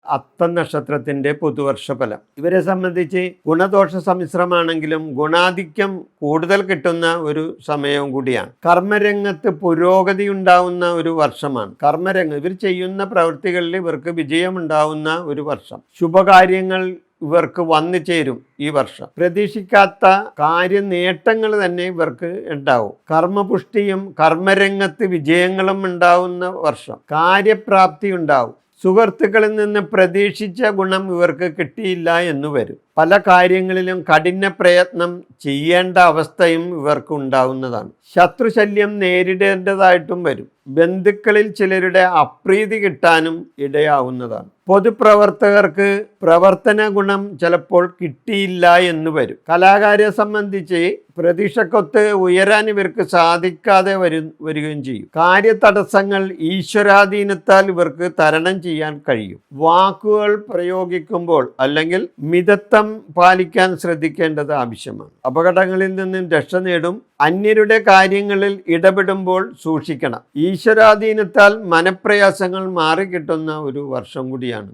അത്തം നക്ഷത്രത്തിന്റെ പുതുവർഷ ഫലം. ഇവരെ സംബന്ധിച്ച് ഗുണദോഷ സമ്മിശ്രമാണെങ്കിലും ഗുണാധിക്യം കൂടുതൽ കിട്ടുന്ന ഒരു സമയവും കൂടിയാണ്. കർമ്മരംഗത്ത് പുരോഗതി ഉണ്ടാവുന്ന ഒരു വർഷമാണ്. ഇവർ ചെയ്യുന്ന പ്രവൃത്തികളിൽ ഇവർക്ക് വിജയമുണ്ടാവുന്ന ഒരു വർഷം. ശുഭകാര്യങ്ങൾ ഇവർക്ക് വന്നു ചേരും. ഈ വർഷം പ്രതീക്ഷിക്കാത്ത കാര്യനേട്ടങ്ങൾ തന്നെ ഇവർക്ക് ഉണ്ടാവും. കർമ്മപുഷ്ടിയും കർമ്മരംഗത്ത് വിജയങ്ങളും ഉണ്ടാവുന്ന വർഷം. കാര്യപ്രാപ്തി ഉണ്ടാവും. സുഹൃത്തുക്കളിൽ നിന്ന് പ്രതീക്ഷിച്ച ഗുണം ഇവർക്ക് കിട്ടിയില്ല എന്ന് വരും. പല കാര്യങ്ങളിലും കഠിന പ്രയത്നം ചെയ്യേണ്ട അവസ്ഥയും ഇവർക്ക് ഉണ്ടാവുന്നതാണ്. ശത്രുശല്യം നേരിടേണ്ടതായിട്ടും വരും. ബന്ധുക്കളിൽ ചിലരുടെ അപ്രീതി കിട്ടാനും ഇടയാവുന്നതാണ്. പൊതുപ്രവർത്തകർക്ക് പ്രവർത്തന ഗുണം ചിലപ്പോൾ കിട്ടിയില്ല എന്ന് വരും. കലാകാരെ സംബന്ധിച്ച് പ്രതീക്ഷക്കൊത്ത് ഉയരാൻ ഇവർക്ക് സാധിക്കാതെ വരികയും ചെയ്യും. കാര്യതടസ്സങ്ങൾ ഈശ്വരാധീനത്താൽ ഇവർക്ക് തരണം ചെയ്യാൻ കഴിയും. വാക്കുകൾ പ്രയോഗിക്കുമ്പോൾ അല്ലെങ്കിൽ മിതത്വം പാലിക്കാൻ ശ്രദ്ധിക്കേണ്ടത് ആവശ്യമാണ്. അപകടങ്ങളിൽ നിന്നും രക്ഷ നേടും. അന്യരുടെ കാര്യങ്ങളിൽ ഇടപെടുമ്പോൾ സൂക്ഷിക്കണം. ഈശ്വരാധീനത്താൽ മനപ്രയാസങ്ങൾ മാറിക്കിട്ടുന്ന ഒരു വർഷം കൂടിയാണ്.